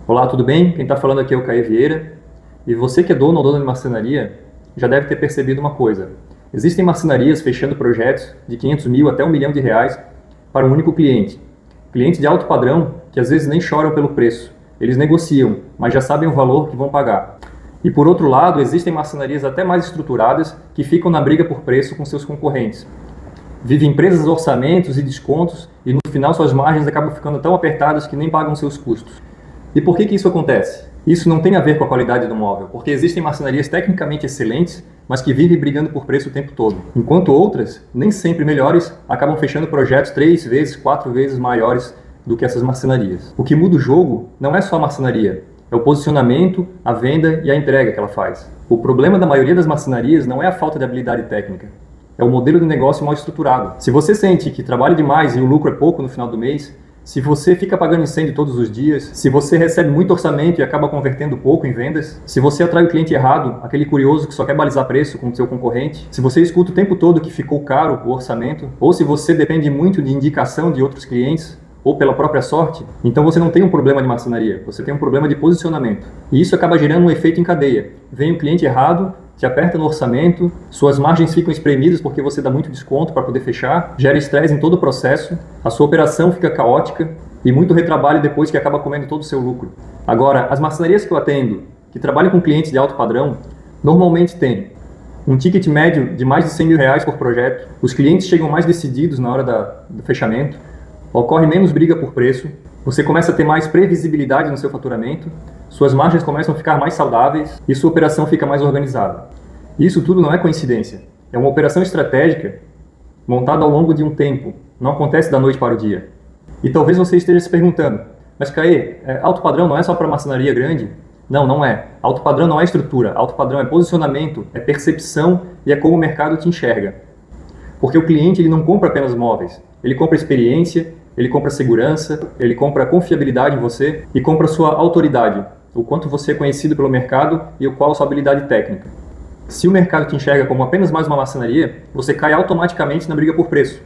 Olá, tudo bem? Quem está falando aqui é o Caê Vieira. E você que é dono ou dona de marcenaria já deve ter percebido uma coisa. Existem marcenarias fechando projetos de 500 mil até R$ 1 milhão para um único cliente. Clientes de alto padrão que às vezes nem choram pelo preço. Eles negociam, mas já sabem o valor que vão pagar. E por outro lado, existem marcenarias até mais estruturadas que ficam na briga por preço com seus concorrentes. Vivem empresas orçamentos e descontos e no final suas margens acabam ficando tão apertadas que nem pagam seus custos. E por que isso acontece? Isso não tem a ver com a qualidade do móvel, porque existem marcenarias tecnicamente excelentes, mas que vivem brigando por preço o tempo todo. Enquanto outras, nem sempre melhores, acabam fechando projetos 3 vezes, 4 vezes maiores do que essas marcenarias. O que muda o jogo não é só a marcenaria, é o posicionamento, a venda e a entrega que ela faz. O problema da maioria das marcenarias não é a falta de habilidade técnica, é o modelo de negócio mal estruturado. Se você sente que trabalha demais e o lucro é pouco no final do mês, se você fica pagando incêndio todos os dias, se você recebe muito orçamento e acaba convertendo pouco em vendas, se você atrai o cliente errado, aquele curioso que só quer balizar preço com o seu concorrente, se você escuta o tempo todo que ficou caro o orçamento, ou se você depende muito de indicação de outros clientes, ou pela própria sorte, então você não tem um problema de marcenaria, você tem um problema de posicionamento. E isso acaba gerando um efeito em cadeia. Vem o cliente errado, te aperta no orçamento, suas margens ficam espremidas porque você dá muito desconto para poder fechar, gera estresse em todo o processo, a sua operação fica caótica e muito retrabalho depois que acaba comendo todo o seu lucro. Agora, as marcenarias que eu atendo, que trabalham com clientes de alto padrão, normalmente têm um ticket médio de mais de R$ 100 mil por projeto, os clientes chegam mais decididos na hora do fechamento, ocorre menos briga por preço, você começa a ter mais previsibilidade no seu faturamento, suas margens começam a ficar mais saudáveis e sua operação fica mais organizada. Isso tudo não é coincidência, é uma operação estratégica montada ao longo de um tempo, não acontece da noite para o dia. E talvez você esteja se perguntando, mas Caê, alto padrão não é só para marcenaria grande? Não, não é. Alto padrão não é estrutura, alto padrão é posicionamento, é percepção e é como o mercado te enxerga. Porque o cliente ele não compra apenas móveis, ele compra experiência, ele compra segurança, ele compra confiabilidade em você e compra sua autoridade, o quanto você é conhecido pelo mercado e qual a sua habilidade técnica. Se o mercado te enxerga como apenas mais uma marcenaria, você cai automaticamente na briga por preço.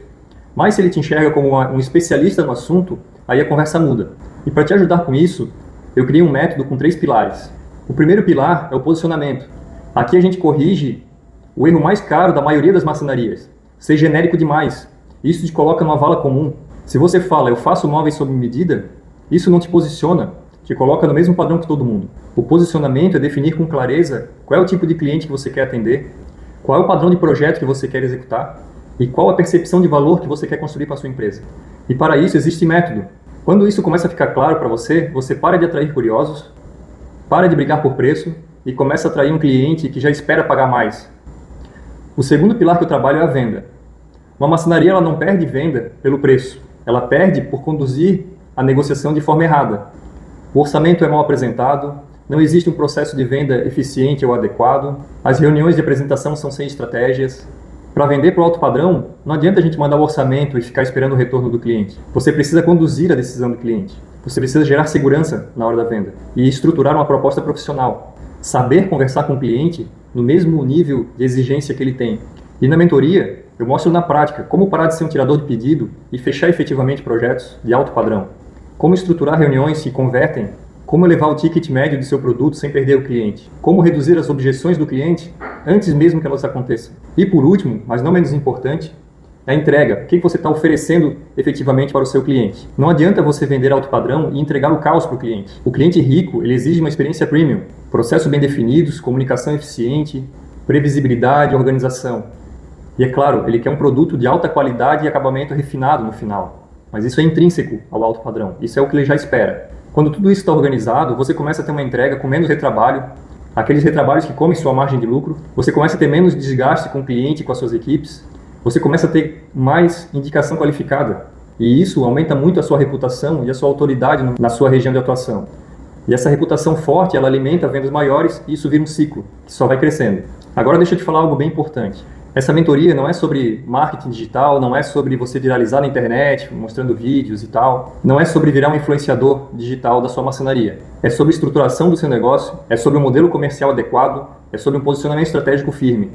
Mas se ele te enxerga como um especialista no assunto, aí a conversa muda. E para te ajudar com isso, eu criei um método com 3 pilares. O primeiro pilar é o posicionamento. Aqui a gente corrige o erro mais caro da maioria das marcenarias, ser genérico demais. Isso te coloca numa vala comum. Se você fala, eu faço móveis sob medida, isso não te posiciona, te coloca no mesmo padrão que todo mundo. O posicionamento é definir com clareza qual é o tipo de cliente que você quer atender, qual é o padrão de projeto que você quer executar e qual a percepção de valor que você quer construir para a sua empresa. E para isso existe método. Quando isso começa a ficar claro para você, você para de atrair curiosos, para de brigar por preço e começa a atrair um cliente que já espera pagar mais. O segundo pilar que eu trabalho é a venda. Uma marcenaria ela não perde venda pelo preço, ela perde por conduzir a negociação de forma errada. O orçamento é mal apresentado, não existe um processo de venda eficiente ou adequado, as reuniões de apresentação são sem estratégias. Para vender para o alto padrão, não adianta a gente mandar o orçamento e ficar esperando o retorno do cliente. Você precisa conduzir a decisão do cliente. Você precisa gerar segurança na hora da venda e estruturar uma proposta profissional. Saber conversar com o cliente no mesmo nível de exigência que ele tem. E na mentoria, eu mostro na prática como parar de ser um tirador de pedido e fechar efetivamente projetos de alto padrão. Como estruturar reuniões que convertem, como elevar o ticket médio do seu produto sem perder o cliente, como reduzir as objeções do cliente antes mesmo que elas aconteçam. E por último, mas não menos importante, é a entrega. O que você está oferecendo efetivamente para o seu cliente? Não adianta você vender alto padrão e entregar o caos para o cliente. O cliente rico, ele exige uma experiência premium, processos bem definidos, comunicação eficiente, previsibilidade, organização. E é claro, ele quer um produto de alta qualidade e acabamento refinado no final. Mas isso é intrínseco ao alto padrão, isso é o que ele já espera. Quando tudo isso está organizado, você começa a ter uma entrega com menos retrabalho, aqueles retrabalhos que comem sua margem de lucro, você começa a ter menos desgaste com o cliente e com as suas equipes, você começa a ter mais indicação qualificada. E isso aumenta muito a sua reputação e a sua autoridade na sua região de atuação. E essa reputação forte, ela alimenta vendas maiores e isso vira um ciclo, que só vai crescendo. Agora deixa eu te falar algo bem importante. Essa mentoria não é sobre marketing digital, não é sobre você viralizar na internet, mostrando vídeos e tal. Não é sobre virar um influenciador digital da sua marcenaria. É sobre estruturação do seu negócio, é sobre um modelo comercial adequado, é sobre um posicionamento estratégico firme.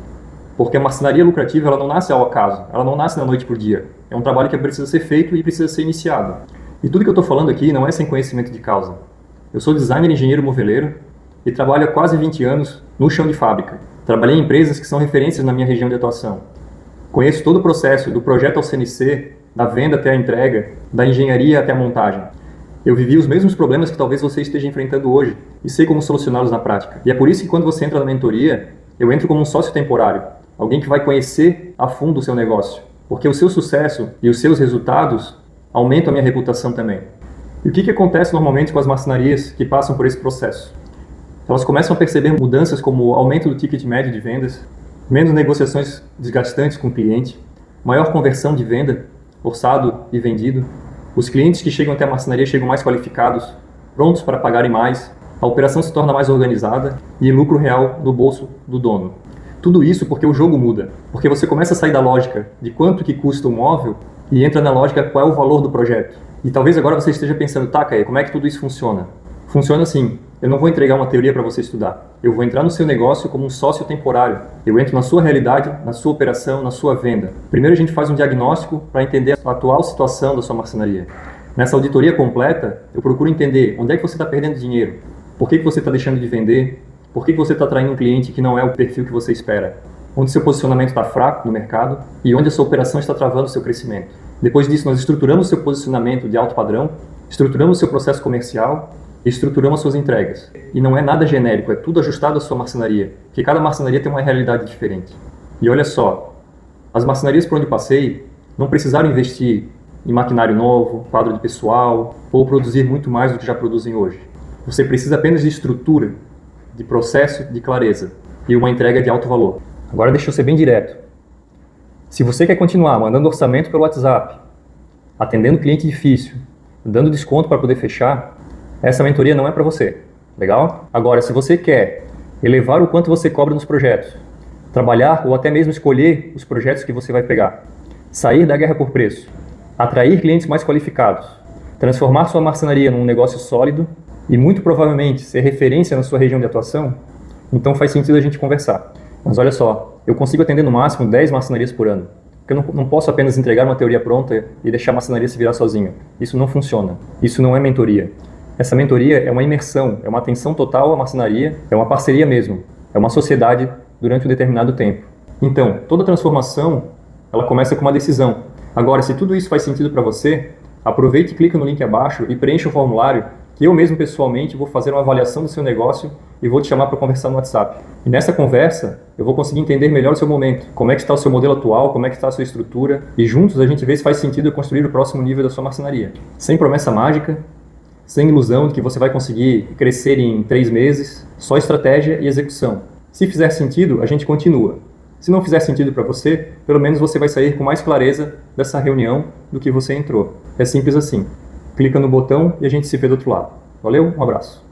Porque a marcenaria lucrativa ela não nasce ao acaso, ela não nasce da noite para o dia. É um trabalho que precisa ser feito e precisa ser iniciado. E tudo que eu estou falando aqui não é sem conhecimento de causa. Eu sou designer e engenheiro moveleiro e trabalho há quase 20 anos no chão de fábrica. Trabalhei em empresas que são referências na minha região de atuação. Conheço todo o processo, do projeto ao CNC, da venda até a entrega, da engenharia até a montagem. Eu vivi os mesmos problemas que talvez você esteja enfrentando hoje e sei como solucioná-los na prática. E é por isso que quando você entra na mentoria, eu entro como um sócio temporário, alguém que vai conhecer a fundo o seu negócio, porque o seu sucesso e os seus resultados aumentam a minha reputação também. E o que acontece normalmente com as marcenarias que passam por esse processo? Elas começam a perceber mudanças como aumento do ticket médio de vendas, menos negociações desgastantes com o cliente, maior conversão de venda, orçado e vendido. Os clientes que chegam até a marcenaria chegam mais qualificados, prontos para pagarem mais, a operação se torna mais organizada e lucro real no bolso do dono. Tudo isso porque o jogo muda, porque você começa a sair da lógica de quanto que custa o móvel e entra na lógica qual é o valor do projeto. E talvez agora você esteja pensando, tá, Caio, como é que tudo isso funciona? Funciona assim, eu não vou entregar uma teoria para você estudar, eu vou entrar no seu negócio como um sócio temporário, eu entro na sua realidade, na sua operação, na sua venda. Primeiro a gente faz um diagnóstico para entender a atual situação da sua marcenaria. Nessa auditoria completa, eu procuro entender onde é que você está perdendo dinheiro, por que você está deixando de vender, por que você está atraindo um cliente que não é o perfil que você espera, onde seu posicionamento está fraco no mercado e onde a sua operação está travando o seu crescimento. Depois disso, nós estruturamos seu posicionamento de alto padrão, estruturamos seu processo comercial e estruturamos suas entregas. E não é nada genérico, é tudo ajustado à sua marcenaria, porque cada marcenaria tem uma realidade diferente. E olha só, as marcenarias por onde passei não precisaram investir em maquinário novo, quadro de pessoal, ou produzir muito mais do que já produzem hoje. Você precisa apenas de estrutura, de processo, de clareza e uma entrega de alto valor. Agora deixa eu ser bem direto. Se você quer continuar mandando orçamento pelo WhatsApp, atendendo cliente difícil, dando desconto para poder fechar, essa mentoria não é para você, legal? Agora, se você quer elevar o quanto você cobra nos projetos, trabalhar ou até mesmo escolher os projetos que você vai pegar, sair da guerra por preço, atrair clientes mais qualificados, transformar sua marcenaria num negócio sólido e muito provavelmente ser referência na sua região de atuação, então faz sentido a gente conversar. Mas olha só, eu consigo atender no máximo 10 marcenarias por ano. Porque eu não posso apenas entregar uma teoria pronta e deixar a marcenaria se virar sozinho. Isso não funciona. Isso não é mentoria. Essa mentoria é uma imersão, é uma atenção total à marcenaria, é uma parceria mesmo. É uma sociedade durante um determinado tempo. Então, toda transformação, ela começa com uma decisão. Agora, se tudo isso faz sentido para você, aproveite e clica no link abaixo e preencha o formulário que eu mesmo pessoalmente vou fazer uma avaliação do seu negócio e vou te chamar para conversar no WhatsApp. E nessa conversa, eu vou conseguir entender melhor o seu momento, como é que está o seu modelo atual, como é que está a sua estrutura, e juntos a gente vê se faz sentido construir o próximo nível da sua marcenaria. Sem promessa mágica, sem ilusão de que você vai conseguir crescer em 3 meses, só estratégia e execução. Se fizer sentido, a gente continua. Se não fizer sentido para você, pelo menos você vai sair com mais clareza dessa reunião do que você entrou. É simples assim. Clica no botão e a gente se vê do outro lado. Valeu, um abraço.